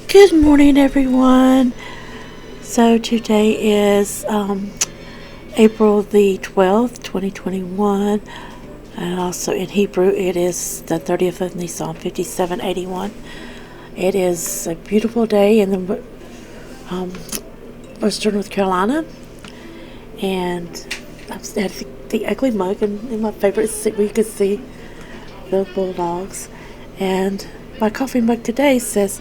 Good morning, everyone. So today is April the 12th, 2021, and also in Hebrew it is the 30th of Nisan, 5781. It is a beautiful day in the western North Carolina, and I've had the ugly mug, and in my favorite seat where you can see the bulldogs, and my coffee mug today says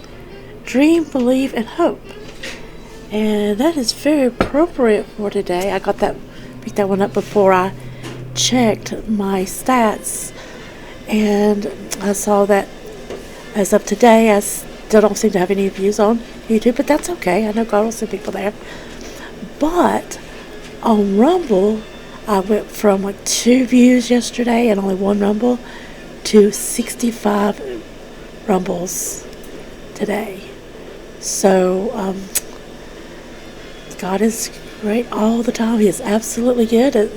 dream, believe, and hope. And that is very appropriate for today. I picked that one up before I checked my stats, and I saw that as of today, I still don't seem to have any views on YouTube, but that's okay. I know God will send people there. But on Rumble, I went from 2 views yesterday and only 1 Rumble to 65 Rumbles today. So, God is great all the time. He is absolutely good.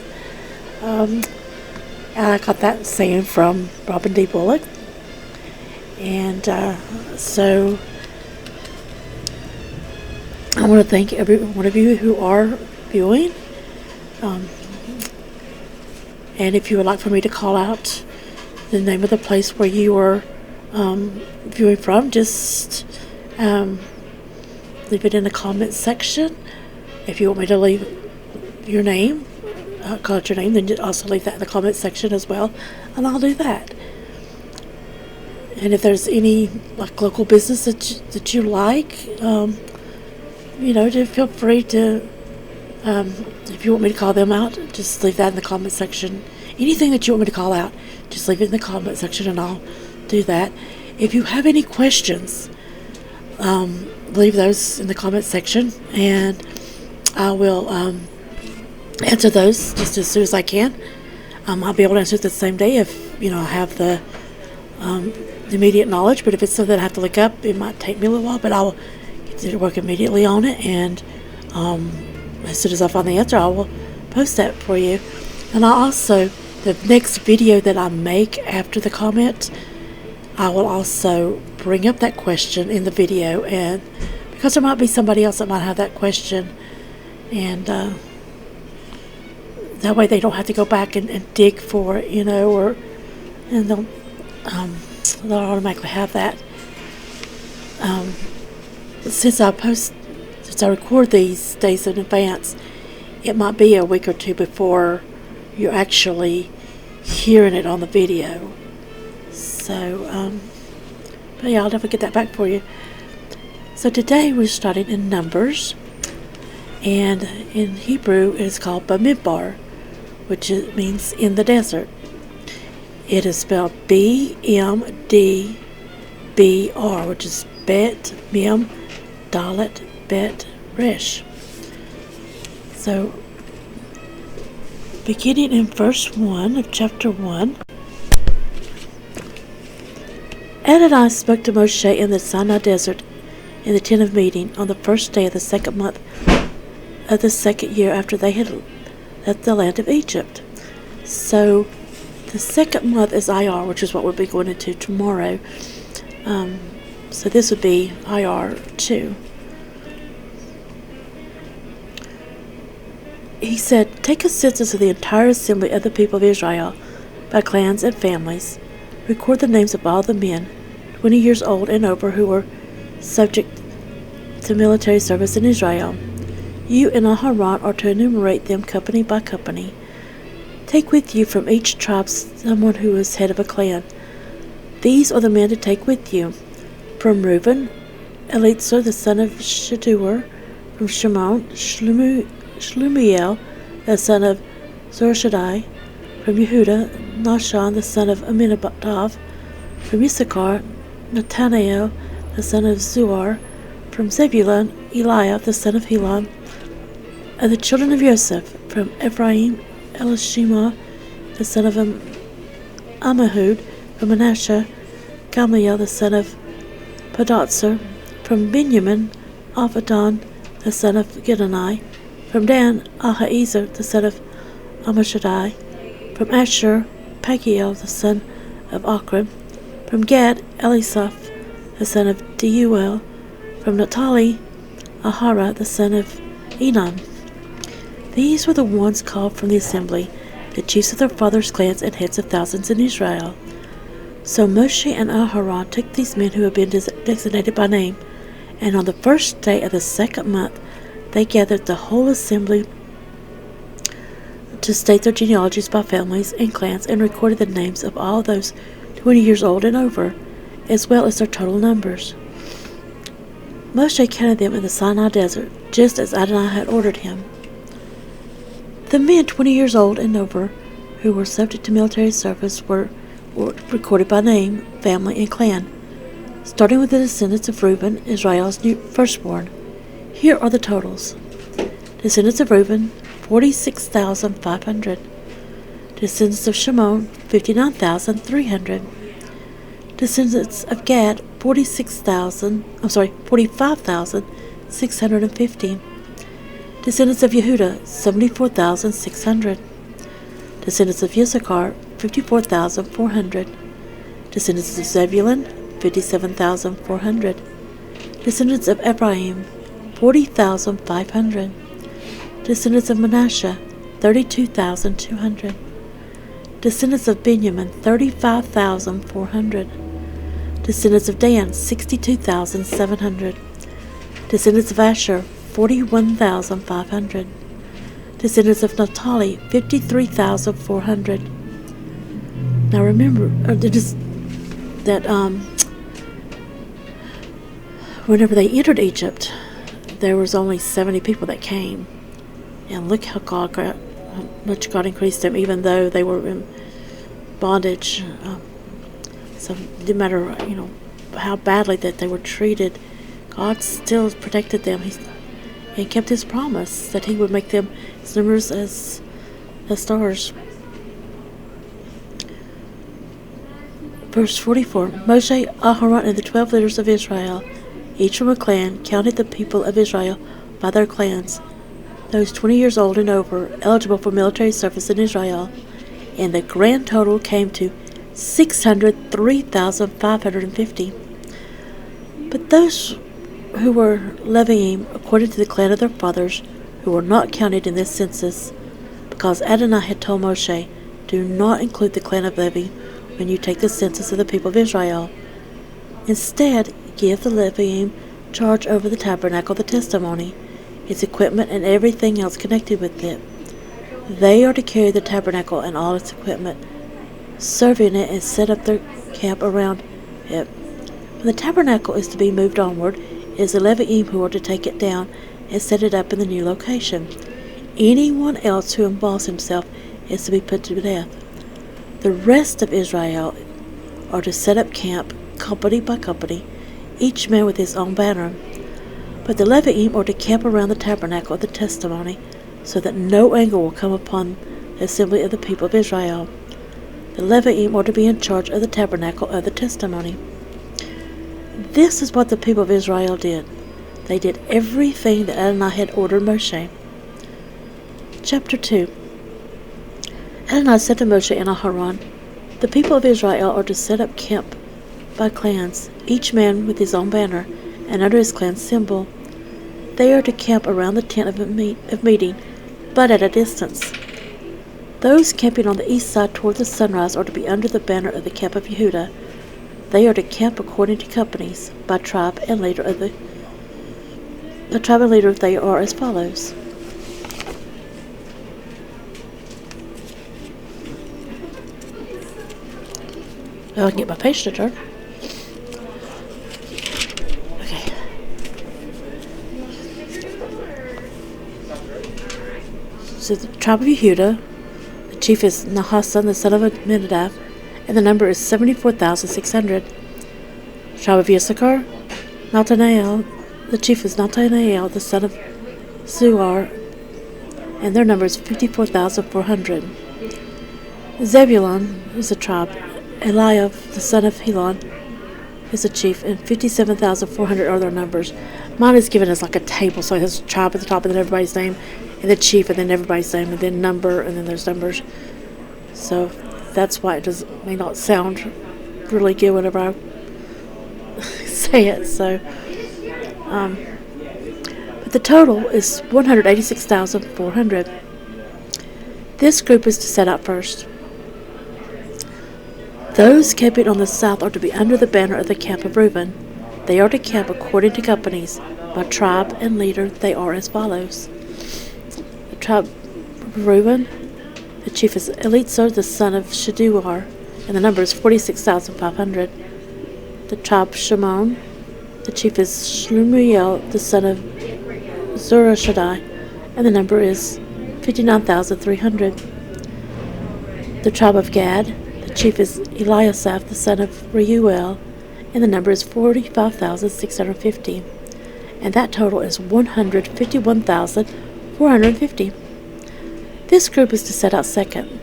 I got that saying from Robin D. Bullock. And so, I want to thank every one of you who are viewing. And if you would like for me to call out the name of the place where you are viewing from, just leave it in the comment section. If you want me to leave your name, call out your name, then also leave that in the comment section as well, and I'll do that. And if there's any local business that you like, just feel free to, if you want me to call them out, just leave that in the comment section. Anything that you want me to call out, just leave it in the comment section, and I'll do that. If you have any questions, leave those in the comment section, and I will answer those just as soon as I can. I'll be able to answer it the same day if I have the immediate knowledge. But if it's something I have to look up, it might take me a little while. But I'll get to work immediately on it, and as soon as I find the answer, I will post that for you. And the next video that I make after the comment, I will also bring up that question in the video, and because there might be somebody else that might have that question, and that way they don't have to go back and dig for it, and they'll automatically have that. Since I record these days in advance, it might be a week or two before you're actually hearing it on the video. So, but yeah, I'll definitely get that back for you. So today we're starting in Numbers, and in Hebrew it is called Bamidbar, which means in the desert. It is spelled B-M-D-B-R, which is Bet, Mem, Dalet, Bet, Resh. So, beginning in verse 1 of chapter 1, Adonai spoke to Moshe in the Sinai desert in the tent of meeting on the first day of the second month of the second year after they had left the land of Egypt. So the second month is IR, which is what we'll be going into tomorrow. So this would be IR 2. He said, "Take a census of the entire assembly of the people of Israel by clans and families. Record the names of all the men 20 years old and over who were subject to military service in Israel. You and Aharon are to enumerate them company by company. Take with you from each tribe someone who is head of a clan. These are the men to take with you. From Reuben, Elitzur the son of Shedeur. From Shimon, Shlumiel the son of Zorshadai. From Yehuda, Nahshon the son of Aminadav. From Issachar, Nathanael the son of Zuar. From Zebulun, Eliab the son of Helon. Of the children of Joseph, from Ephraim, Elishama the son of Ammihud. From Manasseh, Gamaliel the son of Pedahzur. From Benjamin, Avidan the son of Gidoni. From Dan, Ahiezer the son of Ammishaddai. From Asher, Pagiel the son of Akram. From Gad, Elisaph the son of Deuel. From Naphtali, Ahara, the son of Enan. These were the ones called from the assembly, the chiefs of their fathers' clans and heads of thousands in Israel. So Moshe and Aharon took these men who had been designated by name, and on the first day of the second month they gathered the whole assembly to state their genealogies by families and clans, and recorded the names of all those 20 years old and over, as well as their total numbers. Moshe counted them in the Sinai desert, just as Adonai had ordered him. The men 20 years old and over, who were subject to military service, were recorded by name, family, and clan, starting with the descendants of Reuben, Israel's firstborn. Here are the totals. Descendants of Reuben, 46,500. Descendants of Shimon, 59,300. Descendants of Gad, 45,650. Descendants of Yehuda, 74,600. Descendants of Issachar, 54,400. Descendants of Zebulun, 57,400. Descendants of Ephraim, 40,500. Descendants of Manasseh, 32,200. Descendants of Benjamin, 35,400. Descendants of Dan, 62,700. Descendants of Asher, 41,500. Descendants of Naphtali, 53,400. Now remember that whenever they entered Egypt, there was only 70 people that came. And look how much God increased them, even though they were in bondage. So it didn't matter, how badly that they were treated, God still protected them. He kept His promise that He would make them as numerous as the stars. Verse 44, Moshe, Aharon, and the 12 leaders of Israel, each from a clan, counted the people of Israel by their clans, those 20 years old and over, eligible for military service in Israel, and the grand total came to 603,550. But those who were Leviim, according to the clan of their fathers, who were not counted in this census, because Adonai had told Moshe, do not include the clan of Levi when you take the census of the people of Israel. Instead, give the Leviim charge over the tabernacle of the testimony, its equipment, and everything else connected with it. They are to carry the tabernacle and all its equipment, serve in it, and set up their camp around it. When the tabernacle is to be moved onward, it is the Leviim who are to take it down and set it up in the new location. Anyone else who involves himself is to be put to death. The rest of Israel are to set up camp, company by company, each man with his own banner. But the Leviim are to camp around the tabernacle of the testimony, so that no anger will come upon the assembly of the people of Israel. The Leviim are to be in charge of the tabernacle of the testimony. This is what the people of Israel did. They did everything that Adonai had ordered Moshe. Chapter 2. Adonai said to Moshe and Aharon, the people of Israel are to set up camp by clans, each man with his own banner, and under his clan's symbol. They are to camp around the tent of meeting, but at a distance. Those camping on the east side toward the sunrise are to be under the banner of the camp of Yehuda. They are to camp according to companies, by tribe and leader of the tribe and leader. They are as follows. I can get my page to turn. Okay. So the tribe of Yehuda, the chief is Nahasson, the son of Amminadab, and the number is 74,600. Tribe of Issachar, Nathanael, the chief is Nathanael, the son of Zuar, and their number is 54,400. Zebulun is a tribe. Eliav, the son of Helon, is the chief, and 57,400 are their numbers. Mine is given as like a table, so it has tribe at the top, and then everybody's name, and the chief, and then everybody's name, and then number, and then there's numbers. So that's why it may not sound really good whenever I say it. So But the total is 186,400. This group is to set out first. Those camping on the south are to be under the banner of the camp of Reuben. They are to camp according to companies. By tribe and leader, they are as follows. The tribe of Reuben, the chief is Elitzur, the son of Sheduar, and the number is 46,500. The tribe of Shimon, the chief is Shlumiel, the son of Zurashadai, and the number is 59,300. The tribe of Gad, the chief is Eliasaph, the son of Reuel, and the number is 45,650. And that total is 151,450. This group is to set out second.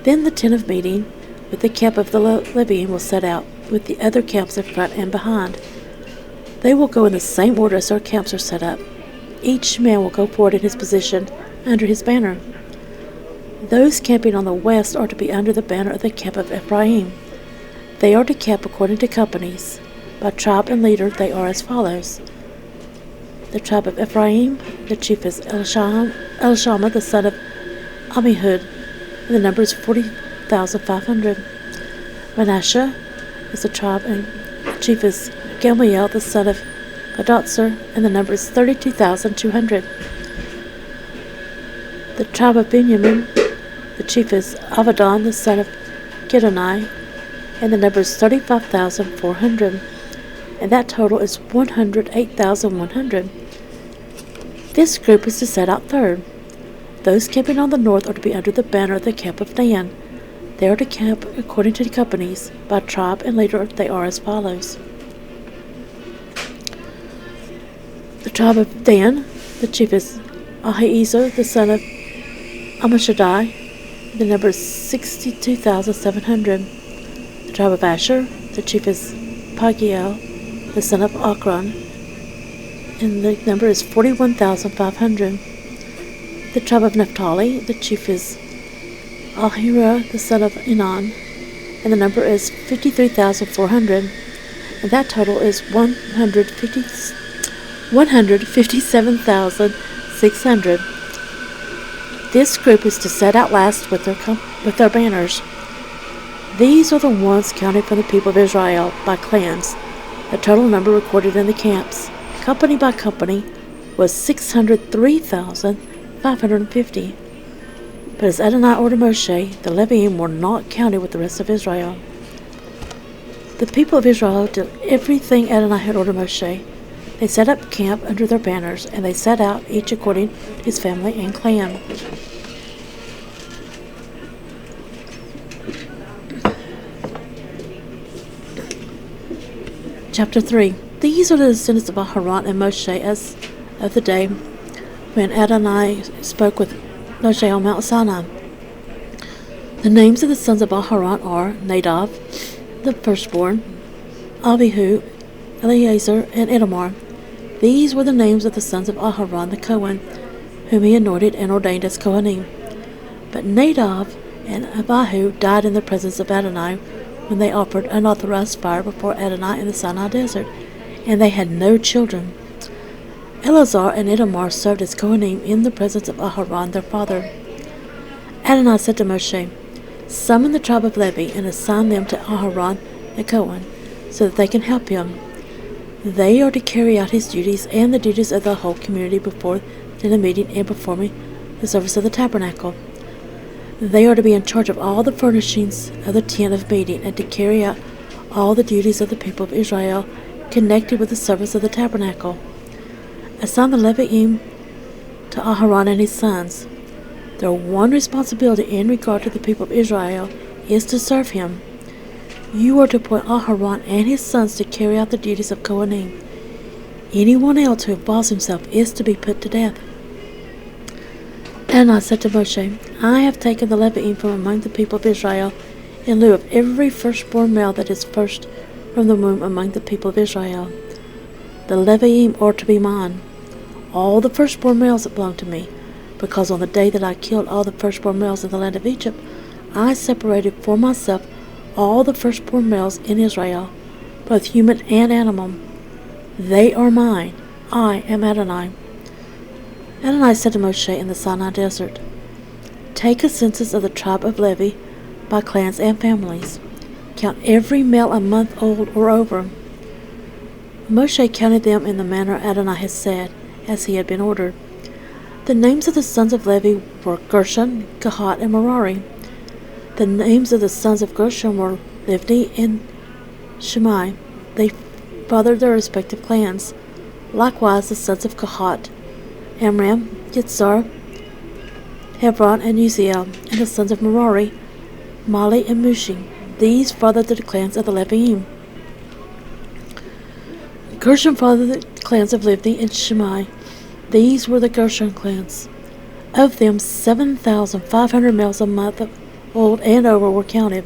Then the tent of meeting with the camp of the Levium will set out, with the other camps in front and behind. They will go in the same order as their camps are set up. Each man will go forward in his position under his banner. Those camping on the west are to be under the banner of the camp of Ephraim. They are to camp according to companies. By tribe and leader, they are as follows. The tribe of Ephraim, the chief is Elishama, the son of Ammihud, and the number is 40,500. Manasseh is the tribe, and the chief is Gamaliel, the son of Pedahzur, and the number is 32,200. The tribe of Benjamin, the chief is Avidan, the son of Gidoni, and the number is 35,400. And that total is 108,100. This group is to set out third. Those camping on the north are to be under the banner of the camp of Dan. They are to camp according to the companies. By tribe and leader, they are as follows. The tribe of Dan, the chief is Ahiezer, the son of Ammishaddai. The number is 62,700. The tribe of Asher, the chief is Pagiel, the son of Akron, and the number is 41,500. The tribe of Naphtali, the chief is Ahira, the son of Enan, and the number is 53,400. And that total is 157,600. This group is to set out last with their banners. These are the ones counted from the people of Israel by clans. The total number recorded in the camps, company by company, was 603,550. But as Adonai ordered Moshe, the Leviim were not counted with the rest of Israel. The people of Israel did everything Adonai had ordered Moshe. They set up camp under their banners, and they set out, each according to his family and clan. Chapter 3. These are the descendants of Aharon and Moshe as of the day when Adonai spoke with Moshe on Mount Sinai. The names of the sons of Aharon are Nadav, the firstborn, Abihu, Eleazar, and Itamar. These were the names of the sons of Aharon the Cohen, whom he anointed and ordained as Kohanim. But Nadav and Abihu died in the presence of Adonai when they offered unauthorized fire before Adonai in the Sinai desert, and they had no children. Eleazar and Itamar served as Kohanim in the presence of Aharon their father. Adonai said to Moshe, "Summon the tribe of Levi and assign them to Aharon the Cohen, so that they can help him. They are to carry out his duties and the duties of the whole community before the meeting and performing the service of the tabernacle. They are to be in charge of all the furnishings of the tent of meeting and to carry out all the duties of the people of Israel connected with the service of the tabernacle. Assign the Leviim to Aharon and his sons. Their one responsibility in regard to the people of Israel is to serve him. You are to appoint Aharon and his sons to carry out the duties of Kohanim. Anyone else who involves himself is to be put to death." And I said to Moshe, "I have taken the Leviim from among the people of Israel in lieu of every firstborn male that is first from the womb among the people of Israel. The Leviim are to be mine, all the firstborn males that belong to me, because on the day that I killed all the firstborn males in the land of Egypt, I separated for myself all the firstborn males in Israel, both human and animal. They are mine. I am Adonai. Adonai said to Moshe in the Sinai desert, Take a census of the tribe of Levi by clans and families. Count every male a month old or over. Moshe counted them in the manner Adonai had said, as he had been ordered. The names of the sons of Levi were Gershon, Kehat, and Merari. The names of the sons of Gershon were Livni and Shimei. They fathered their respective clans. Likewise, the sons of Kehat, Amram, Yitzhar, Hebron, and Uziel, and the sons of Merari, Mali and Mushi. These fathered the clans of the Leviim. Gershon fathered the clans of Livni and Shimei. These were the Gershon clans. Of them, 7,500 males a month old and over were counted.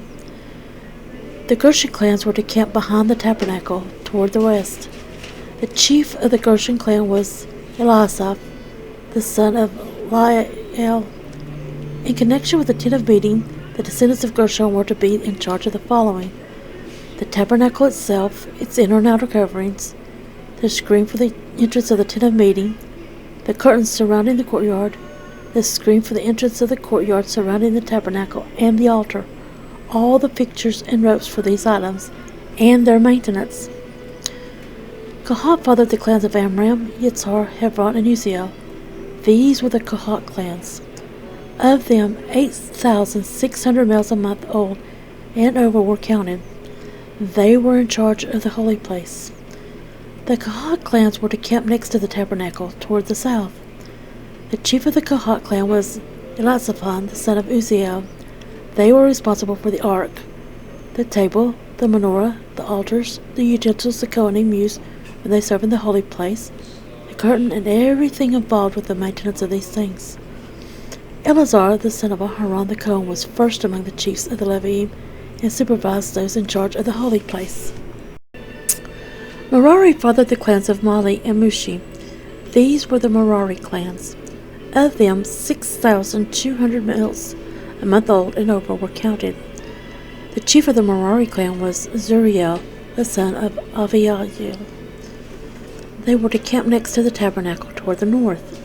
The Gershon clans were to camp behind the tabernacle, toward the west. The chief of the Gershon clan was Elisaph, the son of Lael. In connection with the tent of meeting, the descendants of Gershon were to be in charge of the following: the tabernacle itself, its inner and outer coverings, the screen for the entrance of the tent of meeting, the curtains surrounding the courtyard, the screen for the entrance of the courtyard surrounding the tabernacle and the altar, all the fixtures and ropes for these items, and their maintenance. Kehat fathered the clans of Amram, Yitzhar, Hebron, and Uziel. These were the Kehat clans. Of them, 8,600 males a month old and over were counted. They were in charge of the holy place. The Kehat clans were to camp next to the tabernacle, toward the south. The chief of the Kehat clan was Elisaphan, the son of Uziel. They were responsible for the ark, the table, the menorah, the altars, the utensils the Kohanim used when they served in the holy place, the curtain, and everything involved with the maintenance of these things. Eleazar, the son of Aharon the Kohen, was first among the chiefs of the Leviim and supervised those in charge of the holy place. Merari fathered the clans of Mali and Mushi. These were the Merari clans. Of them, 6,200 males a month old and over were counted. The chief of the Merari clan was Zuriel, the son of Aviel. They were to camp next to the tabernacle toward the north.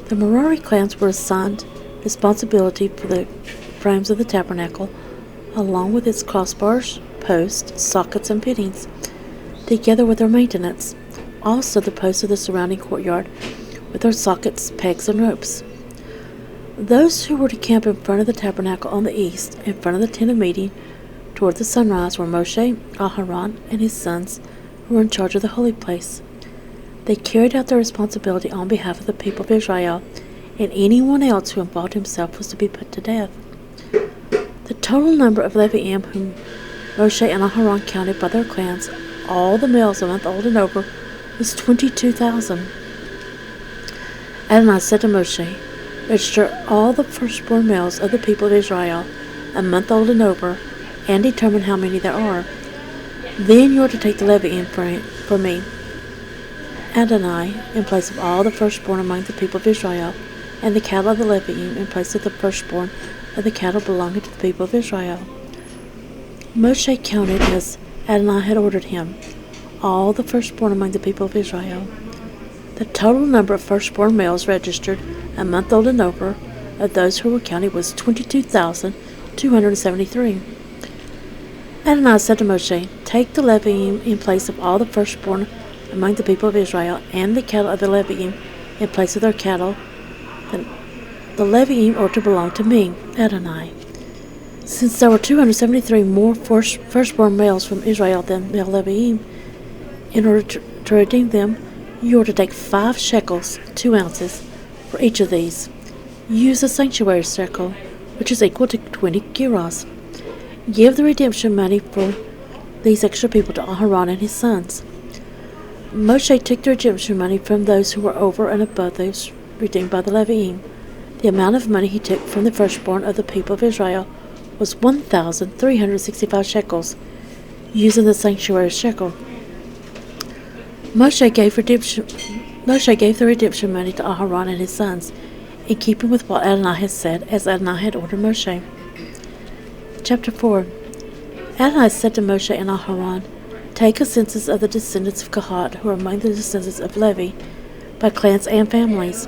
The Merari clans were assigned responsibility for the frames of the tabernacle, along with its crossbars, posts, sockets, and fittings, together with their maintenance, also the posts of the surrounding courtyard, with their sockets, pegs, and ropes. Those who were to camp in front of the tabernacle on the east, in front of the tent of meeting, toward the sunrise, were Moshe, Aharon, and his sons, who were in charge of the holy place. They carried out their responsibility on behalf of the people of Israel, and anyone else who involved himself was to be put to death. The total number of Leviim whom Moshe and Aharon counted by their clans, all the males a month old and over, was 22,000. Adonai said to Moshe, Register all the firstborn males of the people of Israel, a month old and over, and determine how many there are. Then you are to take the Leviim for me, Adonai, in place of all the firstborn among the people of Israel, and the cattle of the Leviim in place of the firstborn of the cattle belonging to the people of Israel. Moshe counted as Adonai had ordered him, all the firstborn among the people of Israel. The total number of firstborn males registered, a month old and over, of those who were counted was 22,273. Adonai said to Moshe, Take the Leviim in place of all the firstborn among the people of Israel, and the cattle of the Leviim in place of their cattle. The Leviim are to belong to me, Adonai. Since there were 273 more firstborn males from Israel than male Leviim, in order to redeem them, you are to take 5 shekels, 2 ounces, for each of these. Use the sanctuary shekel, which is equal to 20 gerahs. Give the redemption money for these extra people to Aharon and his sons. Moshe took the redemption money from those who were over and above those redeemed by the Leviim. The amount of money he took from the firstborn of the people of Israel was 1,365 shekels, using the sanctuary shekel. Moshe gave the redemption money to Aharon and his sons, in keeping with what Adonai had said, as Adonai had ordered Moshe. Chapter 4. Adonai said to Moshe and Aharon, Take a census of the descendants of Kohath, who are among the descendants of Levi, by clans and families,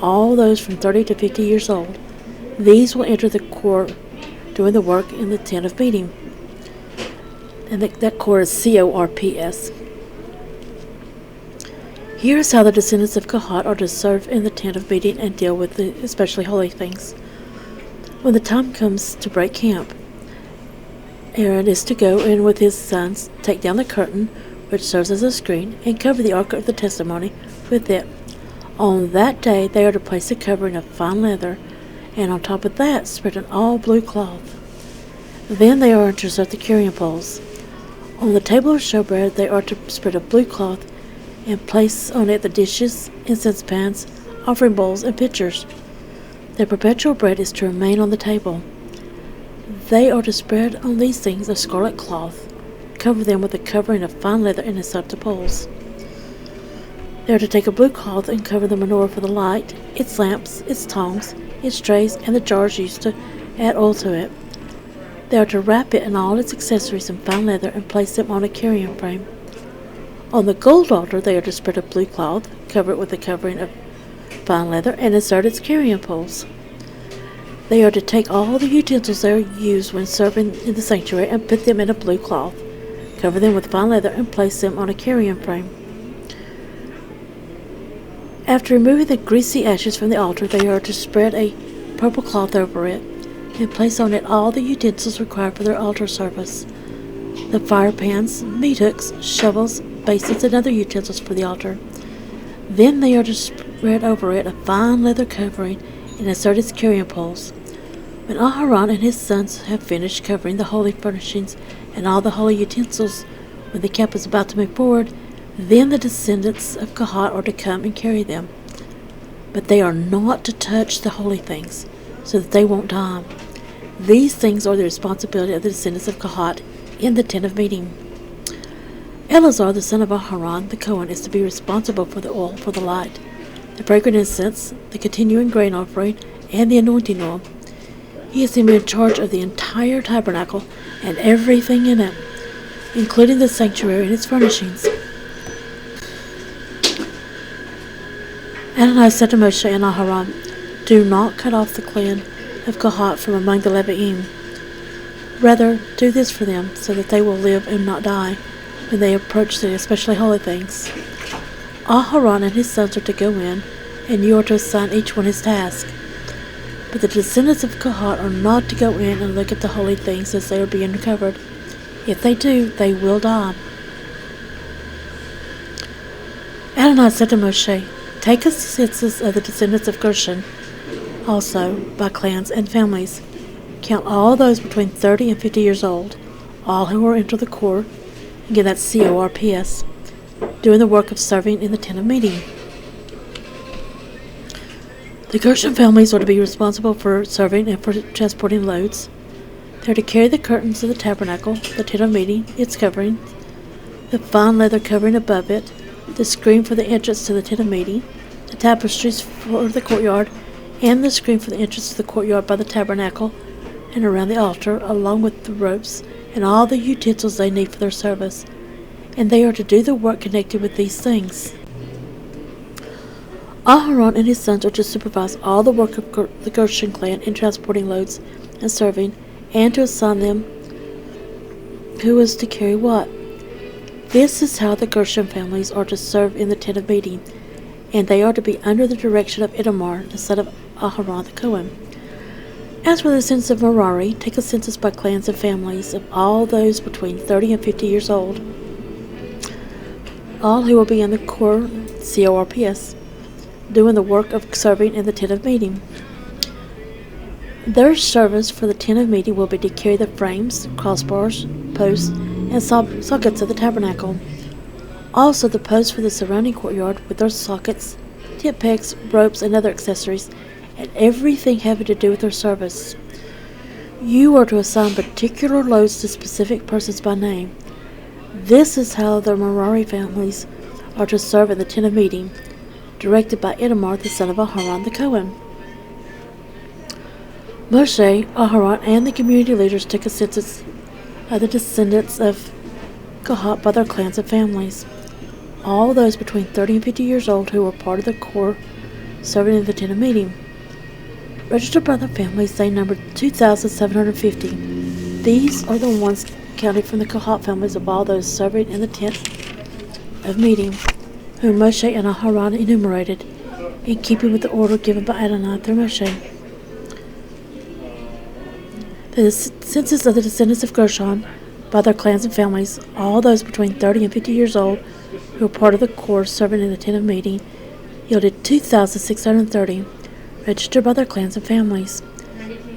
all those from 30 to 50 years old. These will enter the core doing the work in the tent of meeting. And that core is CORPS. Here is how the descendants of Kohath are to serve in the tent of meeting and deal with the especially holy things. When the time comes to break camp, Aaron is to go in with his sons, take down the curtain, which serves as a screen, and cover the ark of the testimony with it. On that day they are to place a covering of fine leather, and on top of that spread an all-blue cloth. Then they are to set the carrying poles. On the table of showbread they are to spread a blue cloth and place on it the dishes, incense pans, offering bowls, and pitchers. The perpetual bread is to remain on the table. They are to spread on these things a scarlet cloth, cover them with a covering of fine leather, and insert the poles. They are to take a blue cloth and cover the menorah for the light, its lamps, its tongs, its trays, and the jars used to add oil to it. They are to wrap it and all its accessories in fine leather and place them on a carrying frame. On the gold altar they are to spread a blue cloth, cover it with a covering of fine leather, and insert its carrying poles. They are to take all the utensils that are used when serving in the sanctuary and put them in a blue cloth, cover them with fine leather, and place them on a carrying frame. After removing the greasy ashes from the altar, they are to spread a purple cloth over it and place on it all the utensils required for their altar service: the fire pans, meat hooks, shovels, basins, and other utensils for the altar. Then they are to spread over it a fine leather covering and insert its carrying poles. When Aharon and his sons have finished covering the holy furnishings and all the holy utensils, when the camp is about to move forward, then the descendants of Kohath are to come and carry them. But they are not to touch the holy things, so that they won't die. These things are the responsibility of the descendants of Kohath in the tent of meeting. Eleazar, the son of Aharon, the Cohen, is to be responsible for the oil for the light, the fragrant incense, the continuing grain offering, and the anointing oil. He is to be in charge of the entire tabernacle and everything in it, including the sanctuary and its furnishings. Adonai said to Moshe and Aharon, "Do not cut off the clan of Kohath from among the Levi'im. Rather, do this for them, so that they will live and not die when they approach the especially holy things. Aharon and his sons are to go in, and you are to assign each one his task. But the descendants of Kohath are not to go in and look at the holy things as they are being covered. If they do, they will die." Adonai said to Moshe, "Take a census of the descendants of Gershon, also by clans and families. Count all those between 30 and 50 years old, all who are into the core," again that's CORPS, "doing the work of serving in the tent of meeting." The Gershon families are to be responsible for serving and for transporting loads. They are to carry the curtains of the tabernacle, the tent of meeting, its covering, the fine leather covering above it, the screen for the entrance to the tent of meeting, the tapestries for the courtyard, and the screen for the entrance to the courtyard by the tabernacle and around the altar, along with the ropes and all the utensils they need for their service. And they are to do the work connected with these things. Aharon and his sons are to supervise all the work of the Gershon clan in transporting loads and serving, and to assign them who is to carry what. This is how the Gershon families are to serve in the tent of meeting, and they are to be under the direction of Itamar, the son of Aharon the Cohen. As for the census of Merari, take a census by clans and families of all those between 30 and 50 years old, all who will be in the core CORPS, doing the work of serving in the tent of meeting. Their service for the tent of meeting will be to carry the frames, crossbars, posts, and sockets of the tabernacle. Also the posts for the surrounding courtyard with their sockets, tent pegs, ropes, and other accessories, and everything having to do with their service. You are to assign particular loads to specific persons by name. This is how the Merari families are to serve in the tent of meeting, directed by Itamar, the son of Aharon the Cohen. Moshe, Aharon, and the community leaders took a census of the descendants of Kohat by their clans and families. All those between 30 and 50 years old who were part of the corps serving in the tent of meeting. Registered by their families, they numbered 2,750. These are the ones counted from the Kohat families of all those serving in the tent of meeting, whom Moshe and Aharon enumerated, in keeping with the order given by Adonai through Moshe. The census of the descendants of Gershon, by their clans and families, all those between 30 and 50 years old, who were part of the corps serving in the tent of meeting, yielded 2,630, registered by their clans and families.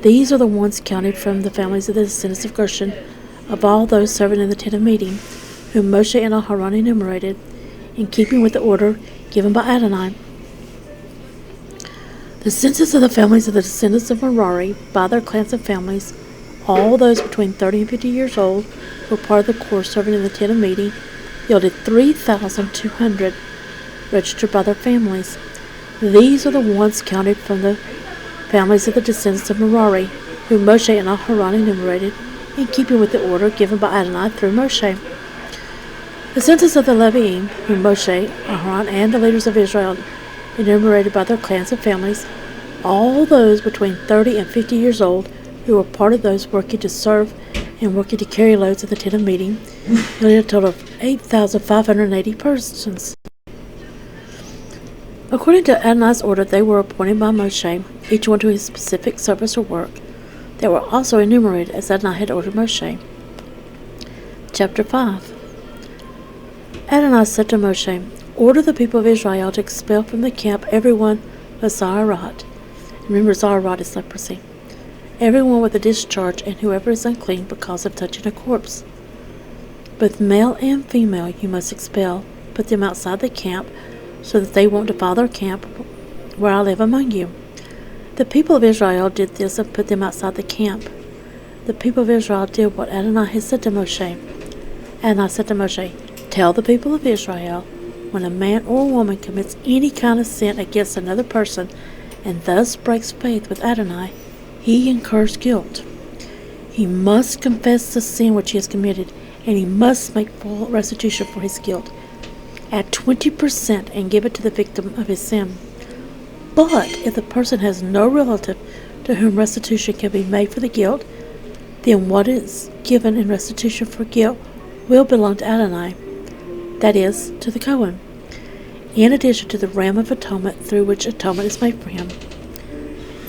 These are the ones counted from the families of the descendants of Gershon, of all those serving in the tent of meeting, whom Moshe and Aharon enumerated, in keeping with the order given by Adonai. The census of the families of the descendants of Merari, by their clans and families, all those between 30 and 50 years old, who were part of the corps serving in the tent of meeting, yielded 3,200, registered by their families. These are the ones counted from the families of the descendants of Merari, whom Moshe and Aharon enumerated, in keeping with the order given by Adonai through Moshe. The census of the Leviim, whom Moshe, Aharon, and the leaders of Israel enumerated by their clans and families, all those between 30 and 50 years old, who were part of those working to serve and working to carry loads in the tent of meeting, yielded a total of 8,580 persons. According to Adonai's order, they were appointed by Moshe, each one to his specific service or work. They were also enumerated as Adonai had ordered Moshe. Chapter 5. Adonai said to Moshe, "Order the people of Israel to expel from the camp everyone with Zaharat." Remember, Zaharat is leprosy. Everyone with a discharge and whoever is unclean because of touching a corpse. Both male and female you must expel. Put them outside the camp so that they won't defile their camp where I live among you. The people of Israel did this and put them outside the camp. The people of Israel did what Adonai had said to Moshe. Adonai said to Moshe, "Tell the people of Israel, when a man or a woman commits any kind of sin against another person and thus breaks faith with Adonai, he incurs guilt. He must confess the sin which he has committed, and he must make full restitution for his guilt. Add 20% and give it to the victim of his sin. But if the person has no relative to whom restitution can be made for the guilt, then what is given in restitution for guilt will belong to Adonai, that is, to the Cohen, in addition to the ram of atonement through which atonement is made for him.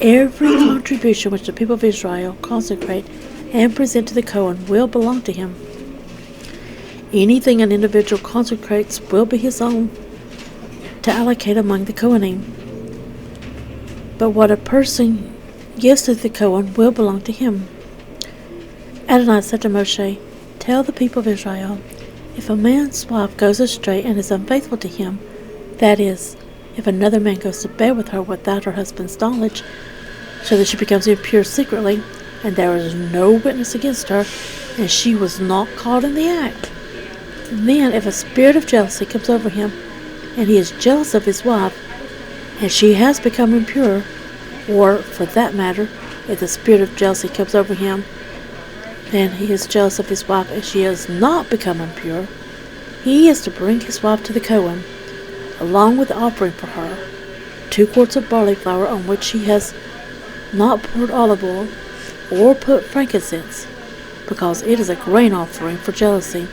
Every contribution which the people of Israel consecrate and present to the Cohen will belong to him. Anything an individual consecrates will be his own to allocate among the Kohanim. But what a person gives to the Cohen will belong to him." Adonai said to Moshe, "Tell the people of Israel, if a man's wife goes astray and is unfaithful to him, that is, if another man goes to bed with her without her husband's knowledge, so that she becomes impure secretly, and there is no witness against her, and she was not caught in the act, then if a spirit of jealousy comes over him, and he is jealous of his wife, and she has become impure, or, for that matter, if the spirit of jealousy comes over him, and he is jealous of his wife, and she has not become impure, he is to bring his wife to the Cohen, along with the offering for her, 2 quarts of barley flour on which he has not poured olive oil, or put frankincense, because it is a grain offering for jealousy,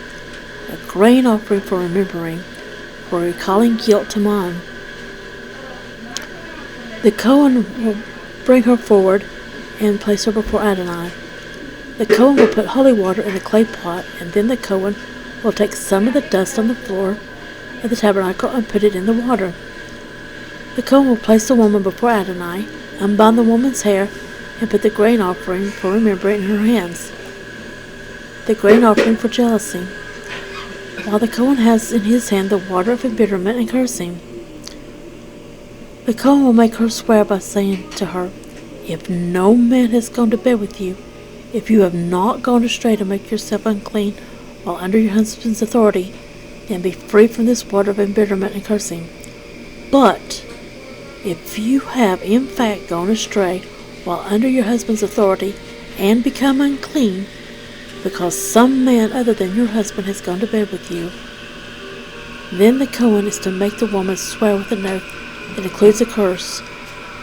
a grain offering for remembering, for recalling guilt to mind. The Cohen will bring her forward and place her before Adonai. The Cohen will put holy water in a clay pot, and then the Cohen will take some of the dust on the floor of the tabernacle and put it in the water. The Cohen will place the woman before Adonai, unbind the woman's hair, and put the grain offering for remembering in her hands, the grain offering for jealousy, while the Cohen has in his hand the water of embitterment and cursing. The Cohen will make her swear by saying to her, "If no man has gone to bed with you, if you have not gone astray to make yourself unclean while under your husband's authority, then be free from this water of embitterment and cursing. But if you have in fact gone astray while under your husband's authority and become unclean, because some man other than your husband has gone to bed with you. Then the Cohen is to make the woman swear with an oath that includes a curse.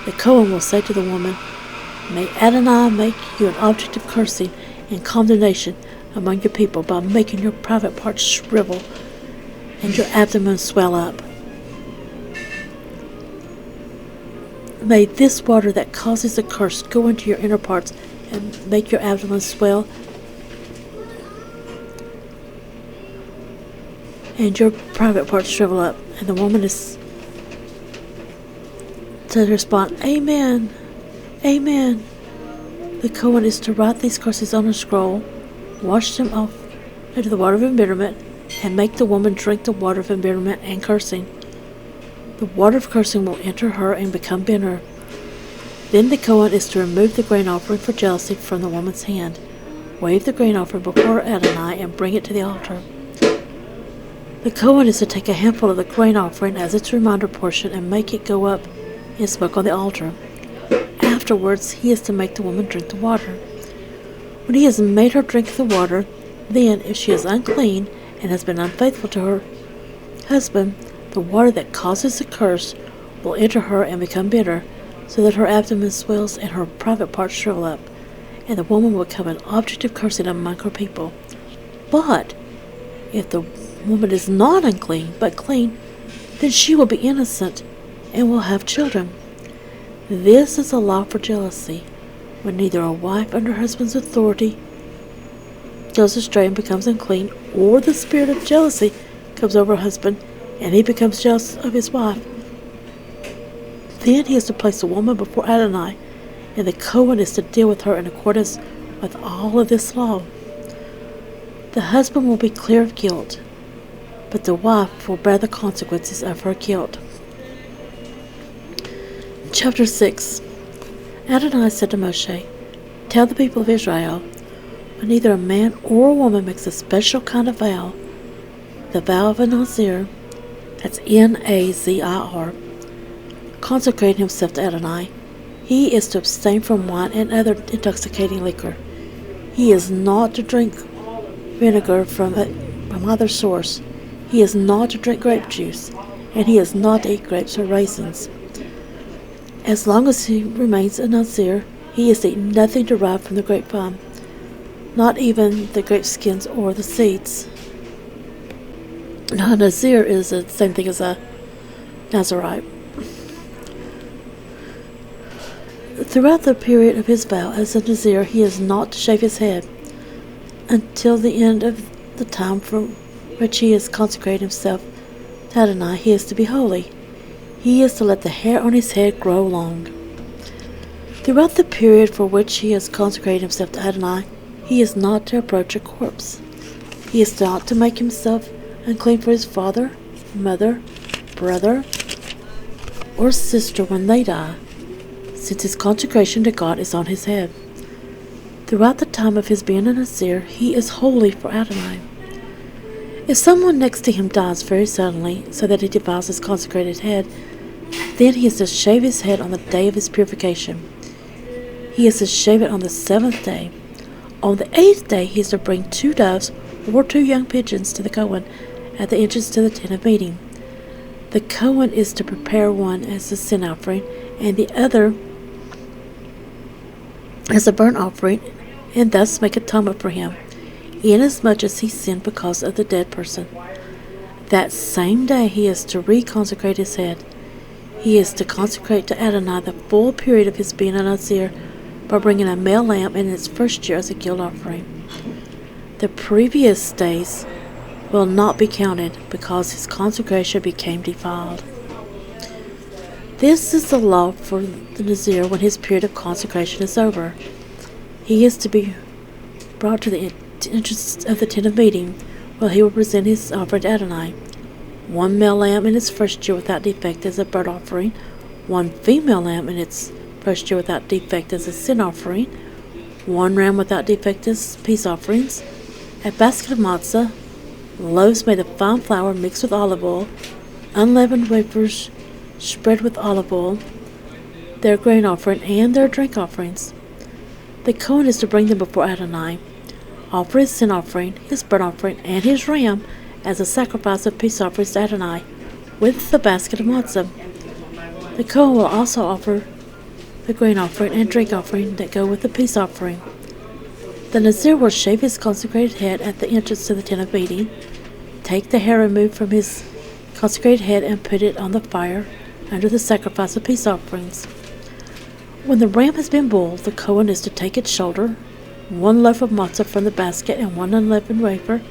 The Cohen will say to the woman, "May Adonai make you an object of cursing and condemnation among your people by making your private parts shrivel and your abdomen swell up. May this water that causes a curse go into your inner parts and make your abdomen swell and your private parts shrivel up." And the woman is to respond, "Amen, Amen." The Cohen is to write these curses on a scroll, wash them off into the water of embitterment, and make the woman drink the water of embitterment and cursing. The water of cursing will enter her and become bitter. Then the Cohen is to remove the grain offering for jealousy from the woman's hand, wave the grain offering before Adonai, and bring it to the altar. The Cohen is to take a handful of the grain offering as its reminder portion and make it go up in smoke on the altar. Afterwards, he is to make the woman drink the water. When he has made her drink the water, then, if she is unclean and has been unfaithful to her husband, the water that causes the curse will enter her and become bitter, so that her abdomen swells and her private parts shrivel up, and the woman will become an object of cursing among her people. But if the woman is not unclean, but clean, then she will be innocent and will have children. This is a law for jealousy, when neither a wife under her husband's authority goes astray and becomes unclean, or the spirit of jealousy comes over her husband and he becomes jealous of his wife. Then he is to place the woman before Adonai, and the Cohen is to deal with her in accordance with all of this law. The husband will be clear of guilt, but the wife will bear the consequences of her guilt. Chapter 6. Adonai said to Moshe, "Tell the people of Israel, when either a man or a woman makes a special kind of vow, the vow of a Nazir," that's Nazir, consecrating himself to Adonai, he is to abstain from wine and other intoxicating liquor. He is not to drink vinegar from either source. He is not to drink grape juice, and he is not to eat grapes or raisins. As long as he remains a Nazir, he is to eat nothing derived from the grapevine, not even the grape skins or the seeds. Now, a Nazir is the same thing as a Nazirite. Throughout the period of his vow as a Nazir, he is not to shave his head until the end of the time for which he has consecrated himself to Adonai. He is to be holy. He is to let the hair on his head grow long. Throughout the period for which he has consecrated himself to Adonai, he is not to approach a corpse. He is not to make himself unclean for his father, mother, brother, or sister when they die, since his consecration to God is on his head. Throughout the time of his being a Nazir, he is holy for Adonai. If someone next to him dies very suddenly, so that he defiles his consecrated head, then he is to shave his head on the day of his purification. He is to shave it on the 7th day. On the 8th day, he is to bring 2 doves or 2 young pigeons to the Cohen at the entrance to the tent of meeting. The Cohen is to prepare one as a sin offering and the other as a burnt offering, and thus make atonement for him, inasmuch as he sinned because of the dead person. That same day he is to reconsecrate his head. He is to consecrate to Adonai the full period of his being a Nazir by bringing a male lamb in its first year as a guilt offering. The previous days will not be counted because his consecration became defiled. This is the law for the Nazir when his period of consecration is over. He is to be brought to the entrance of the tent of meeting, where he will present his offering to Adonai. 1 male lamb in its first year without defect as a burnt offering, 1 female lamb in its first year without defect as a sin offering, 1 ram without defect as peace offerings, a basket of matzah, loaves made of fine flour mixed with olive oil, unleavened wafers spread with olive oil, their grain offering and their drink offerings. The Cohen is to bring them before Adonai. offer his sin offering, his burnt offering, and his ram as a sacrifice of peace offerings to Adonai, with the basket of matzah. The Kohen will also offer the grain offering and drink offering that go with the peace offering. The Nazir will shave his consecrated head at the entrance to the tent of meeting, take the hair removed from his consecrated head and put it on the fire under the sacrifice of peace offerings. When the ram has been boiled, the Kohen is to take its shoulder, 1 loaf of matzah from the basket and 1 unleavened wafer,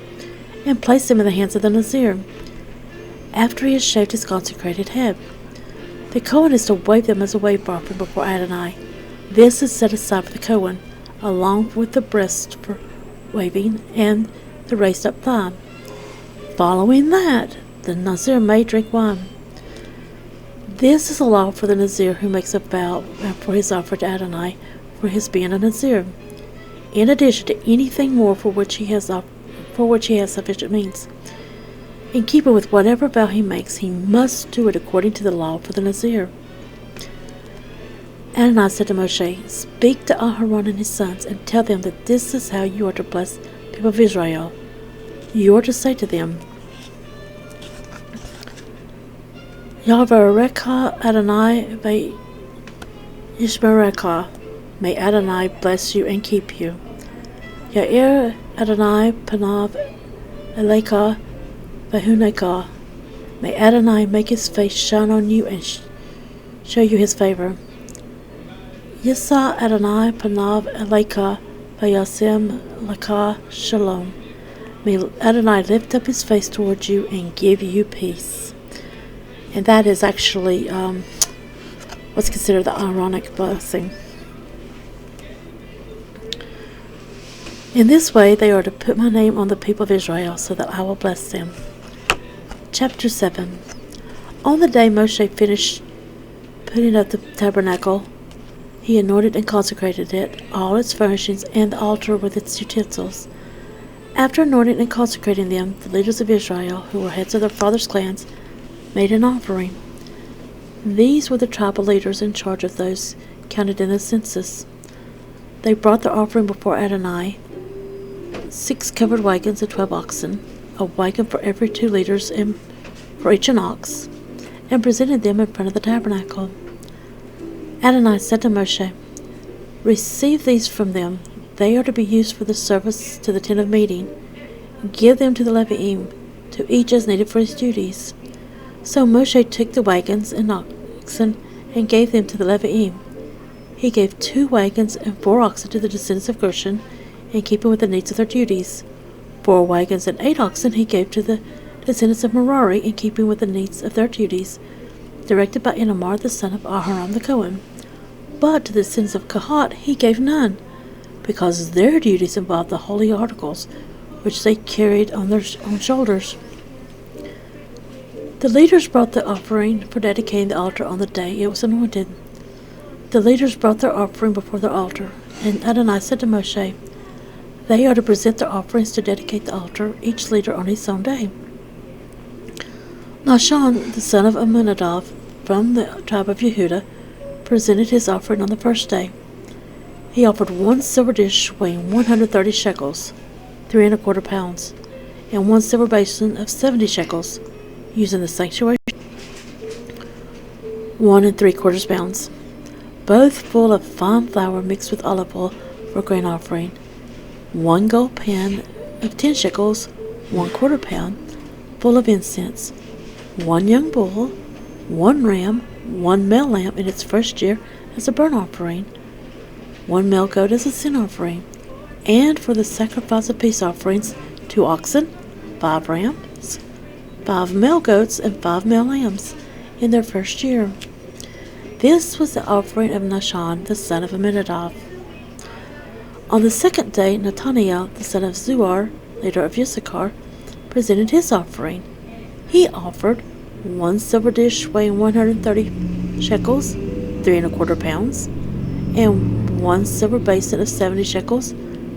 and place them in the hands of the Nazir, after he has shaved his consecrated head. The Kohen is to wave them as a wave offering before Adonai. This is set aside for the Kohen, along with the breast for waving and the raised up thigh. Following that, the Nazir may drink wine. This is a law for the Nazir who makes a vow for his offer to Adonai for his being a Nazir, in addition to anything more for which he has sufficient means. In keeping with whatever vow he makes, he must do it according to the law for the Nazir. Adonai said to Moshe, "Speak to Aharon and his sons, and tell them that this is how you are to bless the people of Israel. You are to say to them, Yahvarecha Adonai Yishmerecha. May Adonai bless you and keep you. Ya'ir Adonai Panav Elecha Vehuneka. May Adonai make his face shine on you and show you his favor. Yisa Adonai Panav Elecha Vayasem Laka Shalom. May Adonai lift up his face towards you and give you peace." And that is actually what's considered the Aaronic blessing. In this way, they are to put my name on the people of Israel, so that I will bless them. Chapter 7. On the day Moshe finished putting up the tabernacle, he anointed and consecrated it, all its furnishings, and the altar with its utensils. After anointing and consecrating them, the leaders of Israel, who were heads of their fathers' clans, made an offering. These were the tribal leaders in charge of those counted in the census. They brought their offering before Adonai, 6 covered wagons of 12 oxen, a wagon for every 2 leaders and for each an ox, and presented them in front of the tabernacle. Adonai said to Moshe, "Receive these from them. They are to be used for the service to the tent of meeting. Give them to the Leviim, to each as needed for his duties." So Moshe took the wagons and oxen and gave them to the Leviim. He gave 2 wagons and 4 oxen to the descendants of Gershon, in keeping with the needs of their duties. 4 wagons and 8 oxen he gave to the descendants of Merari, in keeping with the needs of their duties, directed by Enomar the son of Aharon the Kohen. But to the descendants of Kahat he gave none, because their duties involved the holy articles, which they carried on their own shoulders. The leaders brought the offering for dedicating the altar on the day it was anointed. The leaders brought their offering before the altar, and Adonai said to Moshe, "They are to present their offerings to dedicate the altar, each leader on his own day." Nahshon, the son of Amminadab, from the tribe of Yehudah, presented his offering on the first day. He offered 1 silver dish weighing 130 shekels, 3 1/4 pounds, and 1 silver basin of 70 shekels, using the sanctuary, 1 3/4 pounds, both full of fine flour mixed with olive oil for a grain offering, 1 gold pan of 10 shekels, 1/4 pound, full of incense, 1 young bull, 1 ram, 1 male lamb in its first year as a burnt offering, 1 male goat as a sin offering, and for the sacrifice of peace offerings, 2 oxen, 5 rams, 5 male goats, and 5 male lambs in their first year. This was the offering of Nahshon, the son of Amminadab. On the second day, Nathaniel, the son of Zuar, leader of Issachar, presented his offering. He offered 1 silver dish weighing 130 shekels, 3 1/4 pounds, and 1 silver basin of 70 shekels,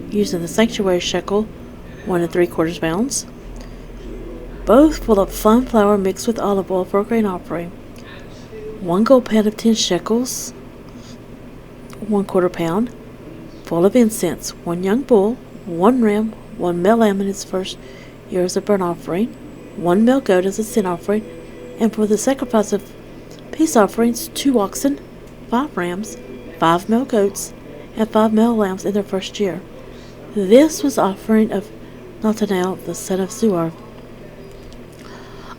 using the sanctuary shekel, 1 3/4 pounds, both full of fine flour mixed with olive oil for a grain offering, 1 gold pan of 10 shekels, 1/4 pound, full of incense, 1 young bull, one ram, one male lamb in its first year as a burnt offering, one male goat as a sin offering, and for the sacrifice of peace offerings, 2 oxen, 5 rams, 5 male goats, and 5 male lambs in their first year. This was offering of Nathanael the son of Zuar.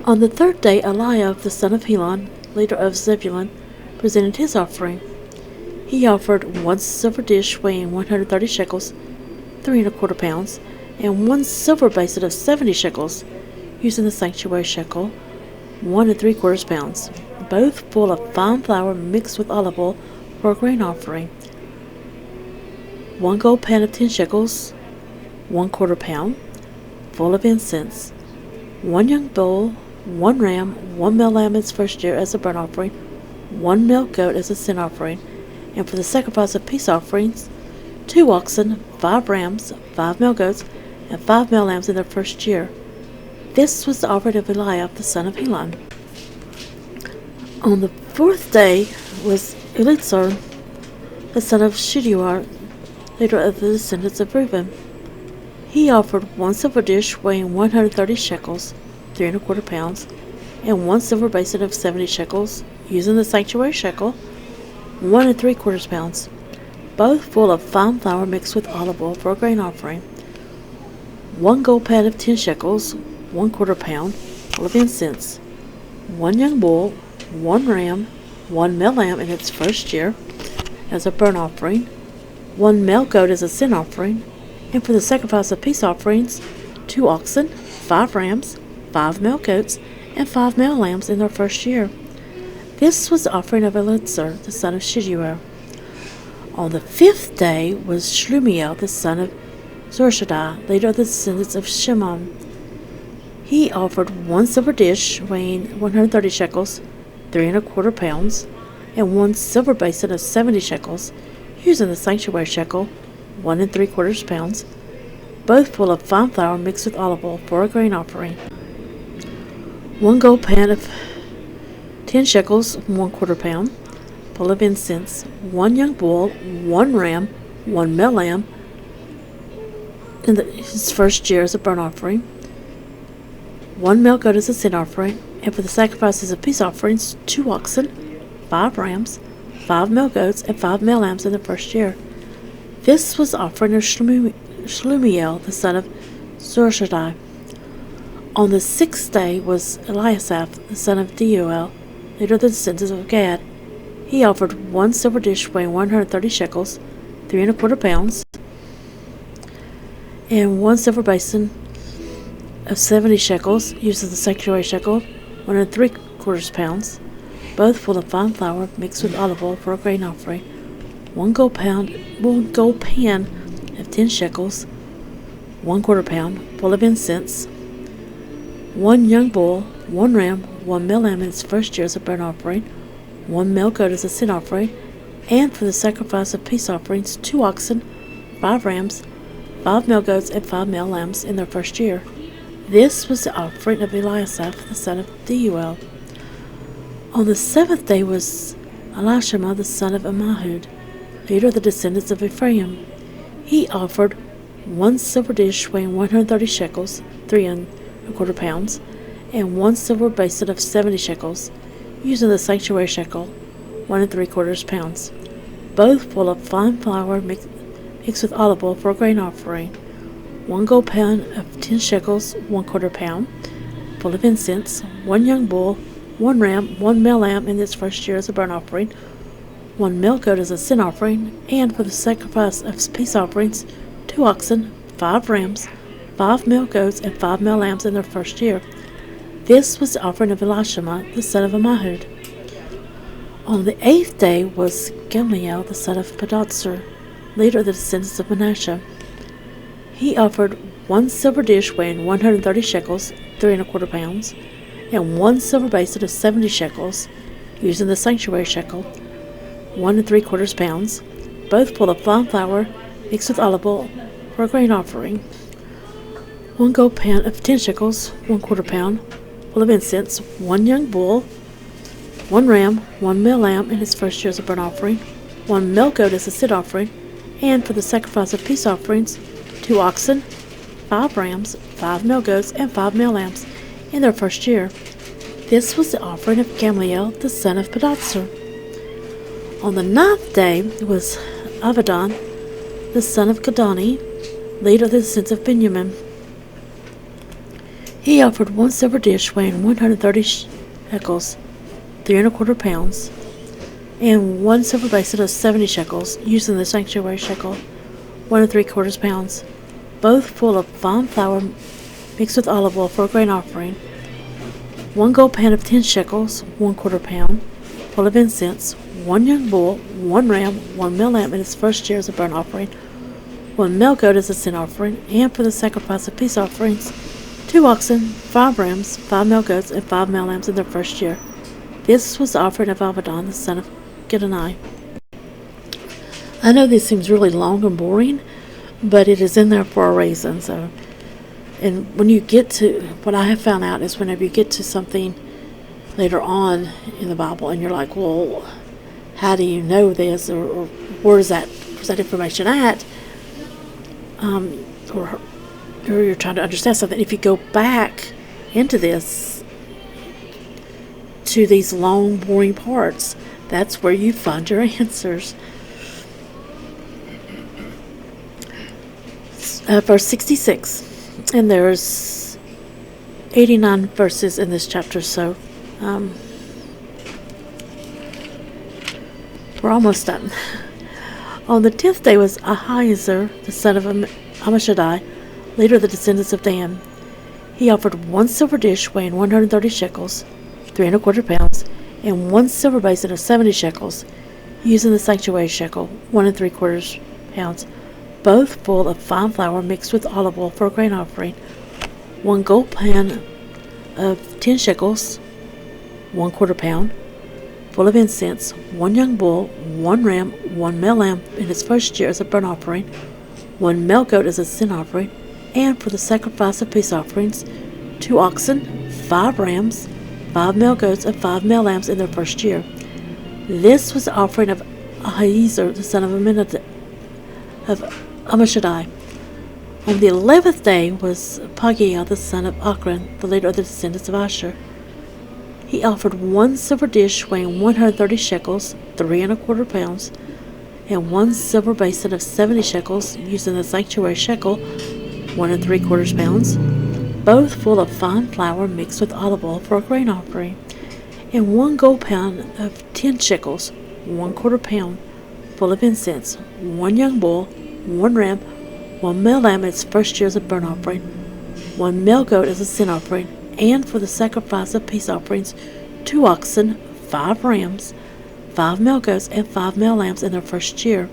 On the 3rd day, Eliab the son of Helon, leader of Zebulun, presented his offering. He offered 1 silver dish weighing 130 shekels, 3 1/4 pounds, and 1 silver basin of 70 shekels, using the sanctuary shekel, 1 3/4 pounds, both full of fine flour mixed with olive oil for a grain offering. 1 gold pan of 10 shekels, 1/4 pound, full of incense. 1 young bull, 1 ram, 1 male lamb in its first year as a burnt offering, 1 male goat as a sin offering, and for the sacrifice of peace offerings, 2 oxen, 5 rams, 5 male goats, and 5 male lambs in their first year. This was the offering of Eliab the son of Helon. On the 4th day was Eleazar the son of Shedeur, leader of the descendants of Reuben. He offered 1 silver dish weighing 130 shekels, 3 1/4 pounds, and 1 silver basin of 70 shekels, using the sanctuary shekel, 1 3/4 pounds, both full of fine flour mixed with olive oil for a grain offering. 1 gold pan of 10 shekels, 1/4 pound, full of incense. 1 young bull, 1 ram, 1 male lamb in its first year as a burnt offering, 1 male goat as a sin offering, and for the sacrifice of peace offerings, 2 oxen, 5 rams, 5 male goats, and 5 male lambs in their first year. This was the offering of Eleazar the son of Shedeur. On the 5th day was Shlumiel the son of Zurishaddai, leader of the descendants of Shimon. He offered 1 silver dish weighing 130 shekels, 3 1/4 pounds, and 1 silver basin of 70 shekels, using the sanctuary shekel, 1 3/4 pounds, both full of fine flour mixed with olive oil for a grain offering. 1 gold pan of 10 shekels, 1/4 pound, full of incense. 1 young bull, 1 ram, 1 male lamb in his first year as a burnt offering, 1 male goat as a sin offering, and for the sacrifices of peace offerings, 2 oxen, 5 rams, 5 male goats, and 5 male lambs in the first year. This was the offering of Shlumiel the son of Zurishaddai. On the 6th day was Eliasaph the son of Deuel, leader of the descendants of Gad. He offered 1 silver dish weighing 130 shekels, 3 1/4 pounds, and 1 silver basin of 70 shekels, using the sanctuary shekel, 1 3/4 pounds, both full of fine flour mixed with olive oil for a grain offering. 1 gold pan of 10 shekels, 1/4 pound, full of incense. 1 young bull, 1 ram, 1 male lamb in its first year as a burnt offering, 1 male goat as a sin offering, and for the sacrifice of peace offerings, 2 oxen, 5 rams, 5 male goats, and 5 male lambs in their first year. This was the offering of Eliasaph the son of Deuel. On the 7th day was Elishama the son of Ammihud, leader of the descendants of Ephraim. He offered 1 silver dish weighing 130 shekels, 3 1/4 pounds, and 1 silver basin of 70 shekels, using the sanctuary shekel, 1 3/4 pounds, both full of fine flour mixed with olive oil for a grain offering. 1 gold pan of 10 shekels, 1/4 pound, full of incense. 1 young bull, 1 ram, 1 male lamb in its first year as a burnt offering, 1 male goat as a sin offering, and for the sacrifice of peace offerings, 2 oxen, 5 rams, 5 male goats, and 5 male lambs in their first year. This was the offering of Elishama the son of Ammihud. On the 8th day was Gamaliel the son of Pedahzur, leader of the descendants of Manasseh. He offered 1 silver dish weighing 130 shekels, 3 1/4 pounds, and 1 silver basin of 70 shekels, using the sanctuary shekel, 1 3/4 pounds, both full of fine flour mixed with olive oil for a grain offering. 1 gold pan of 10 shekels, 1/4 pound, full of incense. 1 young bull, 1 ram, 1 male lamb in his first year as a burnt offering, 1 male goat as a sin offering, and for the sacrifice of peace offerings, 2 oxen, 5 rams, 5 male goats, and 5 male lambs in their first year. This was the offering of Gamaliel, the son of Pedazur. On the 9th day was Avidan, the son of Kadani, leader of the descendants of Benjamin. He offered 1 silver dish weighing 130 shekels, 3¼ pounds, and 1 silver basin of 70 shekels, using the sanctuary shekel, 1¾ pounds, both full of fine flour mixed with olive oil for a grain offering. 1 gold pan of 10 shekels, 1/4 pound, full of incense. 1 young bull, 1 ram, 1 male lamb in its first year as a burnt offering. 1 male goat as a sin offering, and for the sacrifice of peace offerings, 2 oxen, 5 rams, 5 male goats, and 5 male lambs in their first year. This was the offering of Avidan, the son of Gedani. I know this seems really long and boring, but it is in there for a reason. And when you get to, what I have found out is whenever you get to something later on in the Bible and you're like, well, how do you know this, or where's that information at, or you're trying to understand something, if you go back into this, to these long, boring parts, that's where you find your answers. Verse 66, and there's 89 verses in this chapter, so we're almost done. On the 10th day was Ahiezer, the son of Ammishaddai, leader of the descendants of Dan. He offered 1 silver dish weighing 130 shekels, 3¼ pounds, and 1 silver basin of 70 shekels, using the sanctuary shekel, 1¾ pounds, both full of fine flour mixed with olive oil for a grain offering. 1 gold pan of 10 shekels, 1/4 pound, full of incense. 1 young bull, 1 ram, 1 male lamb in its first year as a burnt offering. 1 male goat as a sin offering, and for the sacrifice of peace offerings, 2 oxen, 5 rams, 5 male goats, and 5 male lambs in their first year. This was the offering of Ahiezer, the son of Ammishaddai. On the 11th day was Pagiel, the son of Ochran, the leader of the descendants of Asher. He offered 1 silver dish weighing 130 shekels, 3¼ pounds, and 1 silver basin of 70 shekels, using the sanctuary shekel, 1¾ pounds, both full of fine flour mixed with olive oil for a grain offering, and 1 gold pound of 10 shekels, 1/4 pound, full of incense. 1 young bull, 1 ram, 1 male lamb in its first year as a burnt offering, 1 male goat as a sin offering, and for the sacrifice of peace offerings, 2 oxen, 5 rams, 5 male goats, and 5 male lambs in their first year.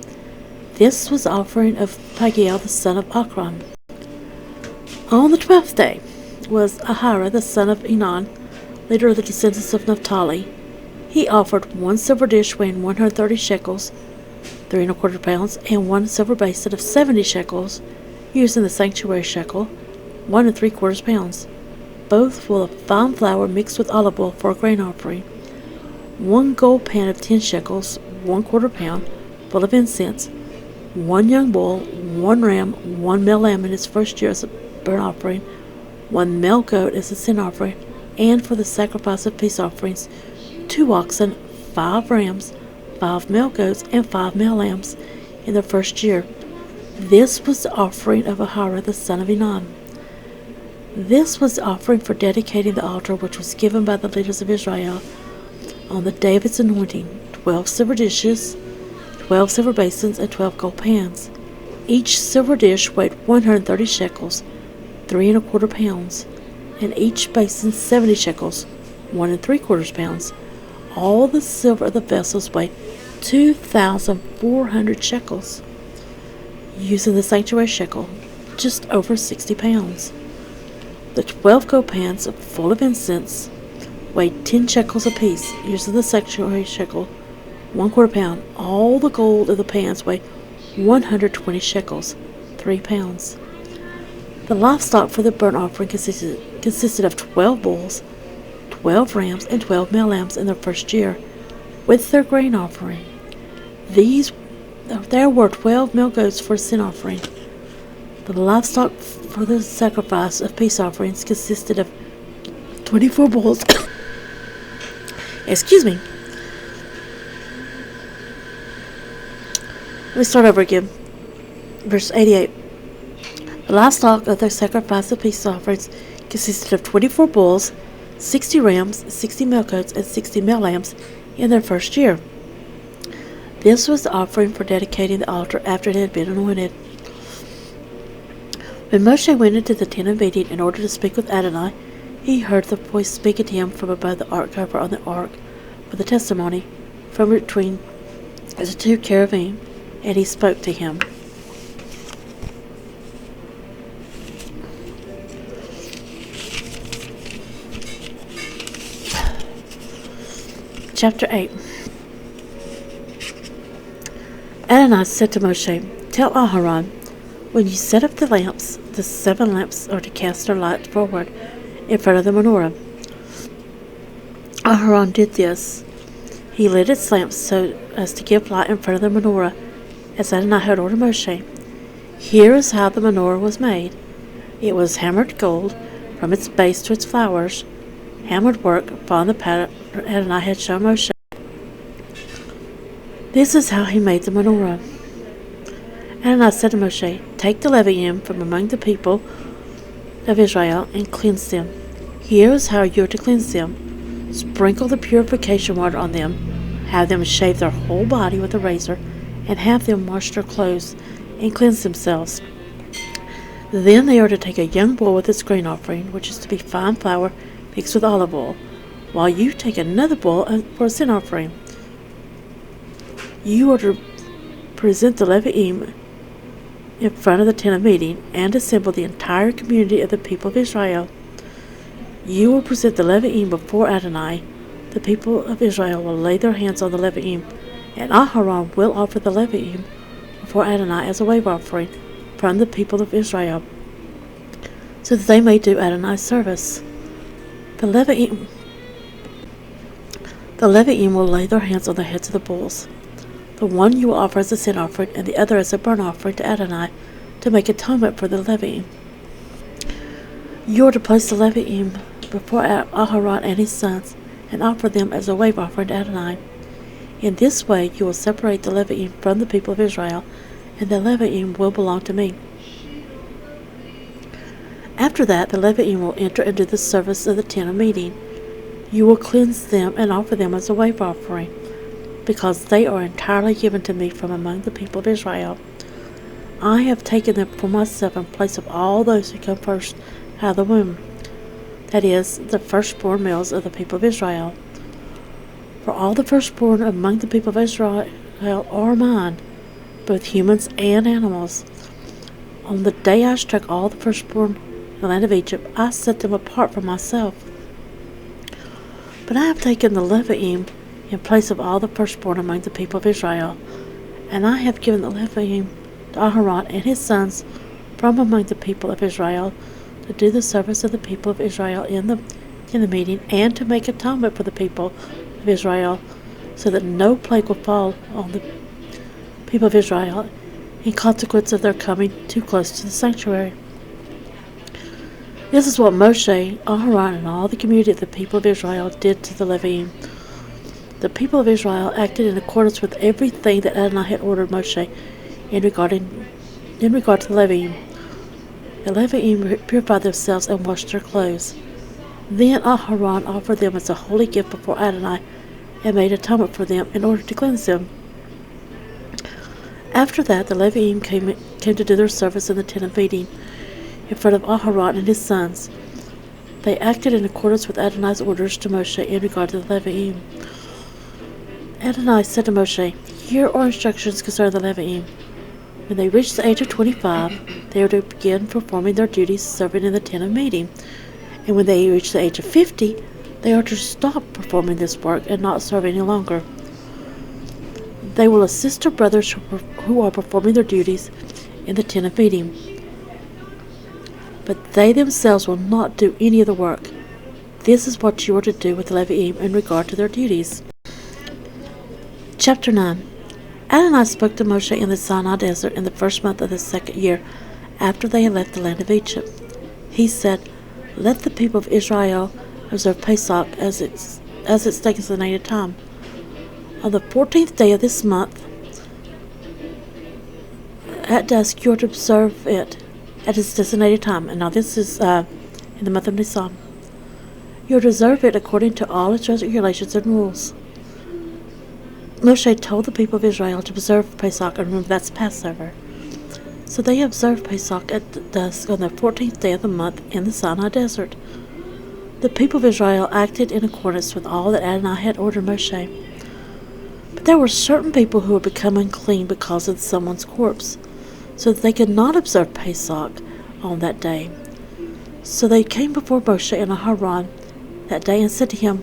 This was the offering of Pagiel, the son of Ochran. On the 12th day was Ahira, the son of Enan, leader of the descendants of Naphtali. He offered 1 silver dish weighing 130 shekels, 3¼ pounds, and 1 silver basin of 70 shekels, using the sanctuary shekel, 1¾ pounds, both full of fine flour mixed with olive oil for a grain offering. 1 gold pan of 10 shekels, 1/4 pound, full of incense. 1 young bull, 1 ram, 1 male lamb in its first year as a burnt offering, 1 male goat as a sin offering, and for the sacrifice of peace offerings, 2 oxen, 5 rams, 5 male goats, and 5 male lambs in their first year. This was the offering of Ahira, the son of Enan. This was the offering for dedicating the altar, which was given by the leaders of Israel on the day of its anointing: 12 silver dishes, 12 silver basins, and 12 gold pans. Each silver dish weighed 130 shekels, 3¼ pounds, and each basin 70 shekels, 1¾ pounds. All the silver of the vessels weighed 2,400 shekels, using the sanctuary shekel, just over 60 pounds. The 12 gold pans full of incense weighed 10 shekels apiece, using the sanctuary shekel, 1/4 pound. All the gold of the pans weighed 120 shekels, 3 pounds. The livestock for the burnt offering consisted of 12 bulls, 12 rams, and 12 male lambs in their first year, with their grain offering. There were 12 male goats for a sin offering. The livestock for the sacrifice of peace offerings consisted of 24 bulls. Excuse me. Let me start over again. Verse 88. The livestock of the sacrifice of peace offerings consisted of 24 bulls, 60 rams, 60 male goats, and 60 male lambs in their first year. This was the offering for dedicating the altar after it had been anointed. When Moshe went into the tent of meeting in order to speak with Adonai, he heard the voice speaking to him from above the ark cover on the ark for the testimony, from between the two cherubim, and he spoke to him. Chapter 8. Adonai said to Moshe, "Tell Aharon, when you set up the lamps, the 7 lamps are to cast their light forward in front of the menorah." Aharon did this. He lit its lamps so as to give light in front of the menorah, as Adonai had ordered Moshe. Here is how the menorah was made. It was hammered gold from its base to its flowers, hammered work upon the pattern Adonai had shown Moshe. This is how he made the menorah. Adonai said to Moshe, "Take the Leviim from among the people of Israel and cleanse them. Here is how you are to cleanse them. Sprinkle the purification water on them, have them shave their whole body with a razor, and have them wash their clothes and cleanse themselves. Then they are to take a young bull with its grain offering, which is to be fine flour mixed with olive oil, while you take another bull for a sin offering. You are to present the Leviim in front of the tent of meeting and assemble the entire community of the people of Israel. You will present the Leviim before Adonai. The people of Israel will lay their hands on the Leviim, and Aharon will offer the Leviim before Adonai as a wave offering from the people of Israel, so that they may do Adonai's service. The Leviim will lay their hands on the heads of the bulls. The one you will offer as a sin offering, and the other as a burnt offering to Adonai, to make atonement for the Leviim. You are to place the Leviim before Aharon and his sons, and offer them as a wave offering to Adonai. In this way you will separate the Leviim from the people of Israel, and the Leviim will belong to me. After that, the Leviim will enter into the service of the tent of meeting. You will cleanse them and offer them as a wave offering, because they are entirely given to me from among the people of Israel. I have taken them for myself in place of all those who come first out of the womb, that is, the firstborn males of the people of Israel. For all the firstborn among the people of Israel are mine, both humans and animals. On the day I struck all the firstborn in the land of Egypt, I set them apart from myself. But I have taken the Leviim in place of all the firstborn among the people of Israel, and I have given the Leviim to Aharon and his sons from among the people of Israel to do the service of the people of Israel in the meeting, and to make atonement for the people of Israel, so that no plague will fall on the people of Israel in consequence of their coming too close to the sanctuary. This is what Moshe, Aharon, and all the community of the people of Israel did to the Leviim. The people of Israel acted in accordance with everything that Adonai had ordered Moshe in regard to the Leviim. The Leviim purified themselves and washed their clothes. Then Aharon offered them as a holy gift before Adonai and made atonement for them in order to cleanse them. After that, the Leviim came to do their service in the tent of meeting in front of Aharon and his sons. They acted in accordance with Adonai's orders to Moshe in regard to the Leviim. Adonai said to Moshe, "Here are instructions concerning the Leviim. When they reach the age of 25, they are to begin performing their duties serving in the tent of meeting. And when they reach the age of 50, they are to stop performing this work and not serve any longer. They will assist their brothers who are performing their duties in the tent of meeting, but they themselves will not do any of the work. This is what you are to do with the Leviim in regard to their duties." Chapter 9. Adonai spoke to Moshe in the Sinai desert in the first month of the second year after they had left the land of Egypt. He said, "Let the people of Israel observe Pesach as its designated time. On the 14th day of this month, at dusk, you are to observe it at its designated time." And now this is in the month of Nisan. "You are to observe it according to all its regulations and rules." Moshe told the people of Israel to observe Pesach, and remember that's Passover. So they observed Pesach at dusk on the 14th day of the month in the Sinai desert. The people of Israel acted in accordance with all that Adonai had ordered Moshe. But there were certain people who had become unclean because of someone's corpse, so that they could not observe Pesach on that day. So they came before Moshe in Haran that day and said to him,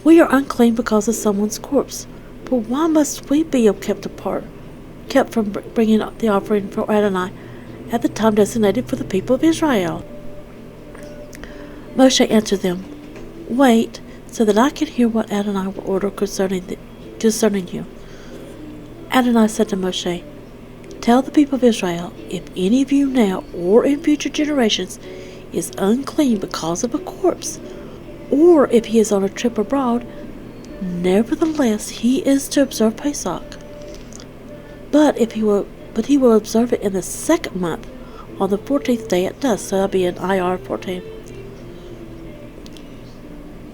"We are unclean because of someone's corpse, but why must we be kept from bringing the offering for Adonai at the time designated for the people of Israel?" Moshe answered them, "Wait, so that I can hear what Adonai will order concerning you." Adonai said to Moshe, "Tell the people of Israel, if any of you now or in future generations is unclean because of a corpse, or if he is on a trip abroad, nevertheless he is to observe Pesach. But he will observe it in the second month, on the 14th day at dusk." So that'll be in IR 14.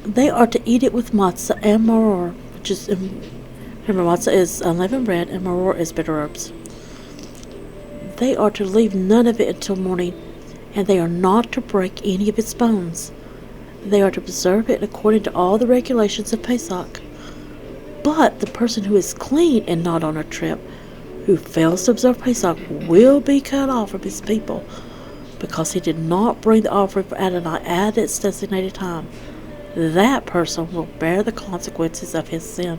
"They are to eat it with matzah and maror," which is, remember, matzah is unleavened bread and maror is bitter herbs. "They are to leave none of it until morning, and they are not to break any of its bones. They are to observe it according to all the regulations of Pesach. But the person who is clean and not on a trip, who fails to observe Pesach, will be cut off from his people, because he did not bring the offering for Adonai at its designated time. That person will bear the consequences of his sin.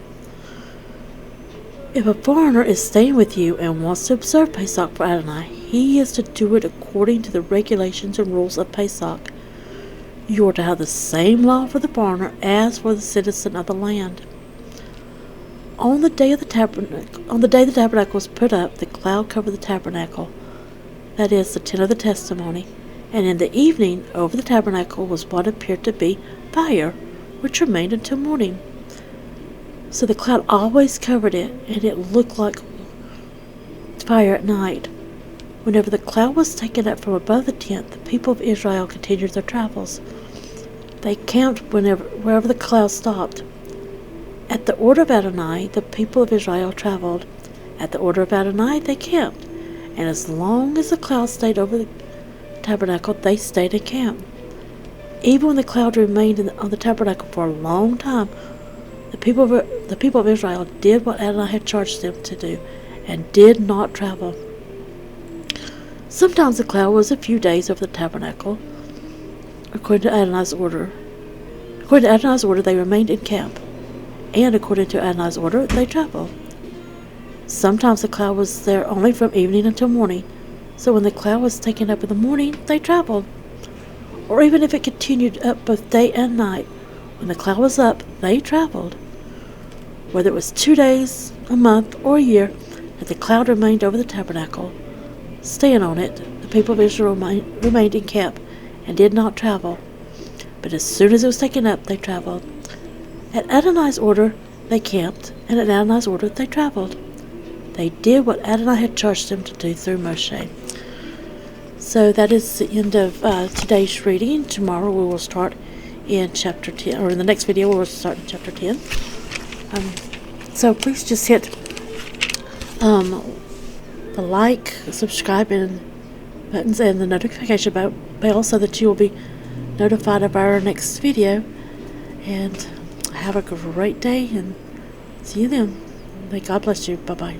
If a foreigner is staying with you and wants to observe Pesach for Adonai, he is to do it according to the regulations and rules of Pesach. You are to have the same law for the foreigner as for the citizen of the land. On the day the tabernacle was put up, the cloud covered the tabernacle, that is, the tent of the testimony, and in the evening over the tabernacle was what appeared to be fire, which remained until morning. So the cloud always covered it, and it looked like fire at night. Whenever the cloud was taken up from above the tent, the people of Israel continued their travels. They camped wherever the cloud stopped. At the order of Adonai, the people of Israel traveled. At the order of Adonai, they camped. And as long as the cloud stayed over the tabernacle, they stayed in camp. Even when the cloud remained on the tabernacle for a long time, the people of Israel did what Adonai had charged them to do, and did not travel. Sometimes the cloud was a few days over the tabernacle. According to Adonai's order, they remained in camp, and according to Adonai's order, they traveled. Sometimes the cloud was there only from evening until morning, so when the cloud was taken up in the morning, they traveled. Or even if it continued up both day and night, when the cloud was up, they traveled. Whether it was 2 days, a month, or a year that the cloud remained over the tabernacle, staying on it, the people of Israel remained in camp and did not travel. But as soon as it was taken up, they traveled. At Adonai's order, they camped, and at Adonai's order, they traveled. They did what Adonai had charged them to do through Moshe. So that is the end of today's reading. Tomorrow we will start in chapter 10, or in the next video we will start in chapter 10. So please just hit the like, subscribe, and buttons and the notification bell so that you will be notified of our next video. And have a great day, and see you then. May God bless you. Bye-bye.